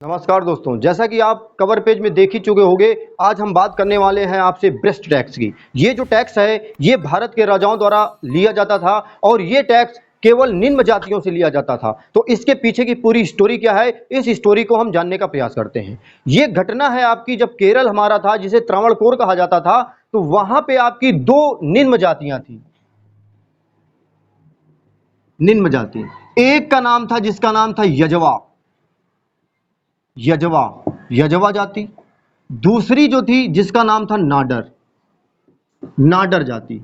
नमस्कार दोस्तों, जैसा कि आप कवर पेज में देख ही चुके होंगे, आज हम बात करने वाले हैं आपसे ब्रेस्ट टैक्स की। ये जो टैक्स है ये भारत के राजाओं द्वारा लिया जाता था और ये टैक्स केवल निम्न जातियों से लिया जाता था। तो इसके पीछे की पूरी स्टोरी क्या है, इस स्टोरी को हम जानने का प्रयास करते हैं। ये घटना है आपकी, जब केरल हमारा था जिसे त्रावणकोर कहा जाता था, तो वहां पे आपकी दो निम्न जातियां थी। निम्न जाति, एक का नाम था जिसका नाम था यजवा जाति। दूसरी जो थी जिसका नाम था नाडर जाति।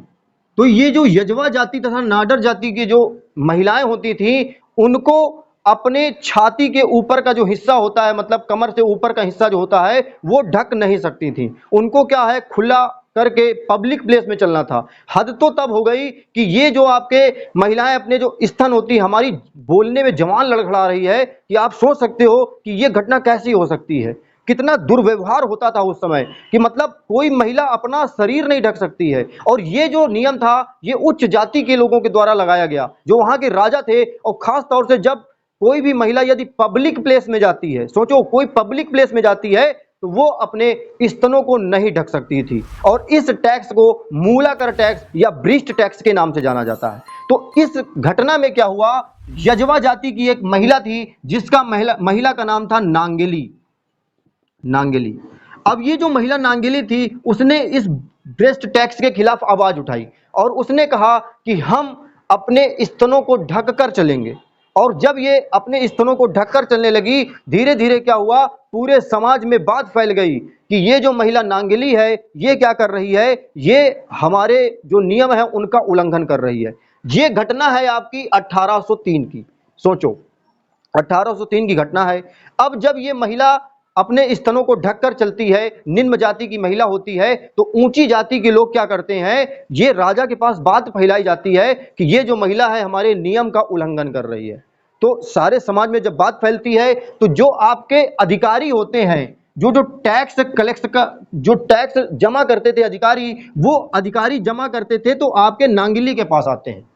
तो ये जो यजवा जाति तथा नाडर जाति की जो महिलाएं होती थी, उनको अपने छाती के ऊपर का जो हिस्सा होता है, मतलब कमर से ऊपर का हिस्सा जो होता है, वो ढक नहीं सकती थी। उनको क्या है, खुला करके पब्लिक प्लेस में चलना था। हद तो तब हो गई कि ये जो आपके महिलाएं अपने जो स्तन होती, हमारी बोलने में जवान लड़खड़ा रही है कि आप सोच सकते हो कि ये घटना कैसी हो सकती है। कितना दुर्व्यवहार होता था उस समय कि मतलब कोई महिला अपना शरीर नहीं ढक सकती है। और ये जो नियम था ये उच्च जाति के लोगों के द्वारा लगाया गया, जो वहां के राजा थे। और खास तौर से जब कोई भी महिला यदि पब्लिक प्लेस में जाती है, सोचो कोई पब्लिक प्लेस में जाती है, तो वो अपने स्तनों को नहीं ढक सकती थी। और इस टैक्स को मूलाकर टैक्स या ब्रेस्ट टैक्स के नाम से जाना जाता है। तो इस घटना में क्या हुआ, यजवा जाति की एक महिला थी जिसका महिला का नाम था नांगेली। अब ये जो महिला नांगेली थी, उसने इस ब्रेस्ट टैक्स के खिलाफ आवाज उठाई और उसने कहा कि हम अपने स्तनों को ढक कर चलेंगे। और जब ये अपने स्तनों को ढककर चलने लगी, धीरे धीरे क्या हुआ, पूरे समाज में बात फैल गई कि ये जो महिला नांगेली है ये क्या कर रही है, ये हमारे जो नियम है उनका उल्लंघन कर रही है। ये घटना है आपकी 1803 की। सोचो 1803 की घटना है। अब जब ये महिला अपने स्तनों को ढककर चलती है, निम्न जाति की महिला होती है, तो ऊंची जाति के लोग क्या करते हैं, ये राजा के पास बात फैलाई जाती है कि ये जो महिला है हमारे नियम का उल्लंघन कर रही है। तो सारे समाज में जब बात फैलती है, तो जो आपके अधिकारी होते हैं, जो जो टैक्स कलेक्ट का जो टैक्स जमा करते थे अधिकारी, वो अधिकारी जमा करते थे तो आपके नांगली के पास आते हैं।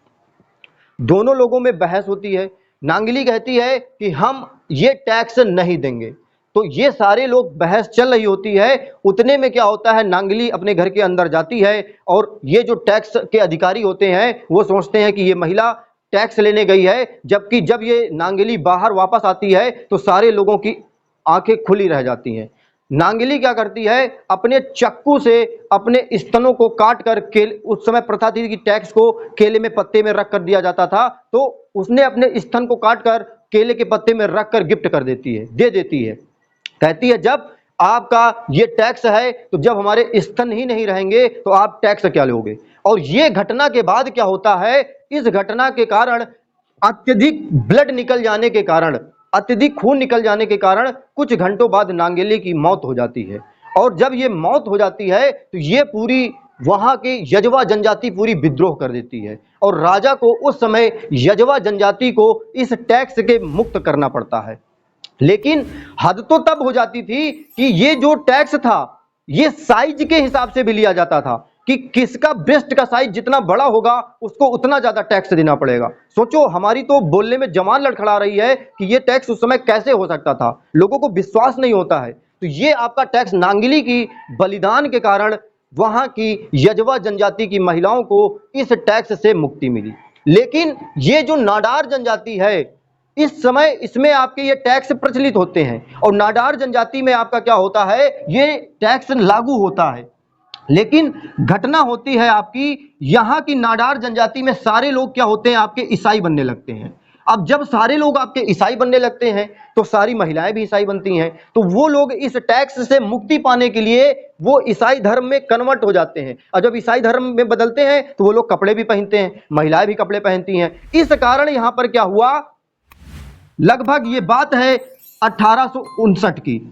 दोनों लोगों में बहस होती है। नांगली कहती है कि हम ये टैक्स नहीं देंगे। तो ये सारे लोग बहस चल रही होती है, उतने में क्या होता है, नांगली अपने घर के अंदर जाती है और ये जो टैक्स के अधिकारी होते हैं वो सोचते हैं कि ये महिला टैक्स लेने गई है। जबकि जब ये नांगली बाहर वापस आती है तो सारे लोगों की आंखें खुली रह जाती हैं। नांगली क्या करती है, अपने चक्कू से अपने स्तनों को काट कर केले, उस समय प्रथा थी कि टैक्स को केले में पत्ते में रख कर दिया जाता था, तो उसने अपने स्तन को काट कर केले के पत्ते में रख कर गिफ्ट कर देती है, दे देती है। कहती है जब आपका ये टैक्स है तो जब हमारे स्तन ही नहीं रहेंगे तो आप टैक्स क्या लोगे। और ये घटना के बाद क्या होता है, इस घटना के कारण अत्यधिक ब्लड निकल जाने के कारण, अत्यधिक खून निकल जाने के कारण कुछ घंटों बाद नांगेली की मौत हो जाती है। और जब ये मौत हो जाती है तो ये पूरी वहां की यजवा जनजाति पूरी विद्रोह कर देती है और राजा को उस समय यजवा जनजाति को इस टैक्स के मुक्त करना पड़ता है। लेकिन हद तो तब हो जाती थी कि ये जो टैक्स था ये साइज के हिसाब से भी लिया जाता था कि किसका ब्रेस्ट का साइज जितना बड़ा होगा उसको उतना ज्यादा टैक्स देना पड़ेगा। सोचो, हमारी तो बोलने में जवान लड़खड़ा रही है कि ये टैक्स उस समय कैसे हो सकता था, लोगों को विश्वास नहीं होता है। तो ये आपका टैक्स नांगली की बलिदान के कारण वहां की यजवा जनजाति की महिलाओं को इस टैक्स से मुक्ति मिली। लेकिन ये जो नाडार जनजाति है, इस समय इसमें आपके ये टैक्स प्रचलित होते हैं और नाडार जनजाति में आपका क्या होता है, ये टैक्स लागू होता है। लेकिन घटना होती है आपकी, यहां की नाडार जनजाति में सारे लोग क्या होते हैं, आपके ईसाई बनने लगते हैं। अब जब सारे लोग आपके ईसाई बनने लगते हैं तो सारी महिलाएं भी ईसाई बनती हैं। तो वो लोग इस टैक्स से मुक्ति पाने के लिए वो ईसाई धर्म में कन्वर्ट हो जाते हैं। और जब ईसाई धर्म में बदलते हैं तो वो लोग कपड़े भी पहनते हैं, महिलाएं भी कपड़े पहनती हैं। इस कारण यहां पर क्या हुआ, लगभग ये बात है 1859 की।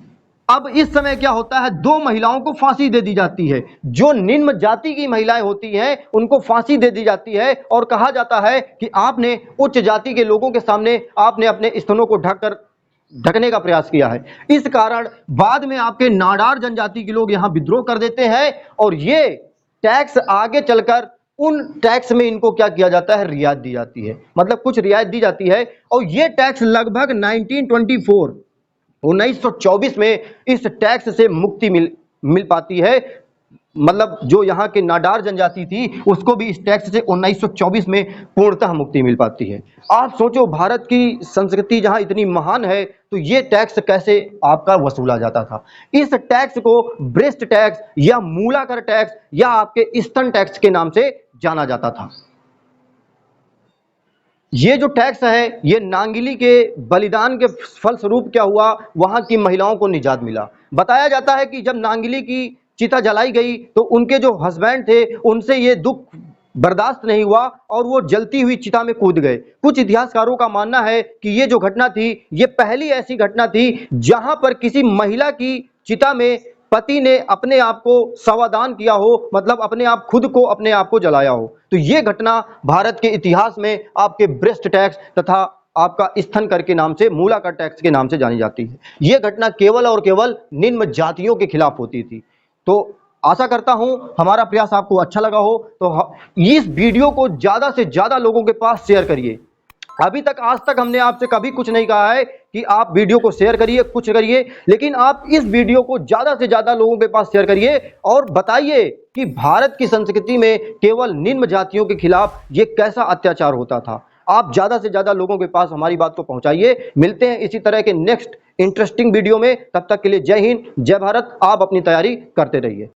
अब इस समय क्या होता है, दो महिलाओं को फांसी दे दी जाती है। जो निम्न जाति की महिलाएं होती हैं उनको फांसी दे दी जाती है और कहा जाता है कि आपने उच्च जाति के लोगों के सामने आपने अपने स्तनों को ढकने का प्रयास किया है। इस कारण बाद में आपके नाडार जनजाति के लोग यहां विद्रोह कर देते हैं और ये टैक्स आगे चलकर उन टैक्स में इनको क्या किया जाता है, रियायत दी जाती है, मतलब कुछ रियायत दी जाती है। और ये टैक्स लगभग 1924 में इस टैक्स से मुक्ति मिल पाती है। मतलब जो यहाँ के नाडार जनजाति थी उसको भी इस टैक्स से 1924 में पूर्णतः मुक्ति मिल पाती है। आप सोचो, भारत की संस्कृति जहाँ इतनी महान है तो ये टैक्स कैसे आपका वसूला जाता था। इस टैक्स को ब्रेस्ट टैक्स या मूलाकर टैक्स या आपके स्तन टैक्स के नाम से जाना जाता था। ये जो टैक्स है ये नांगिली के बलिदान के फलस्वरूप क्या हुआ, वहां की महिलाओं को निजात मिला। बताया जाता है कि जब नांगिली की चिता जलाई गई तो उनके जो हस्बैंड थे उनसे ये दुख बर्दाश्त नहीं हुआ और वो जलती हुई चिता में कूद गए। कुछ इतिहासकारों का मानना है कि ये जो घटना थी ये पहली ऐसी घटना थी जहां पर किसी महिला की चिता में पति ने अपने आप को सवादान किया हो, मतलब अपने आप को जलाया हो। तो ये घटना भारत के इतिहास में आपके ब्रेस्ट टैक्स तथा आपका स्तन कर के नाम से, मूलाकर टैक्स के नाम से जानी जाती है। ये घटना केवल और केवल निम्न जातियों के खिलाफ होती थी। तो आशा करता हूं हमारा प्रयास आपको अच्छा लगा हो, तो इस वीडियो को ज्यादा से ज्यादा लोगों के पास शेयर करिए। अभी तक आज तक हमने आपसे कभी कुछ नहीं कहा है कि आप वीडियो को शेयर करिए, कुछ करिए, लेकिन आप इस वीडियो को ज्यादा से ज्यादा लोगों के पास शेयर करिए और बताइए कि भारत की संस्कृति में केवल निम्न जातियों के खिलाफ ये कैसा अत्याचार होता था। आप ज्यादा से ज्यादा लोगों के पास हमारी बात को पहुंचाइए। मिलते हैं इसी तरह के नेक्स्ट इंटरेस्टिंग वीडियो में। तब तक के लिए जय हिंद, जय भारत। आप अपनी तैयारी करते रहिए।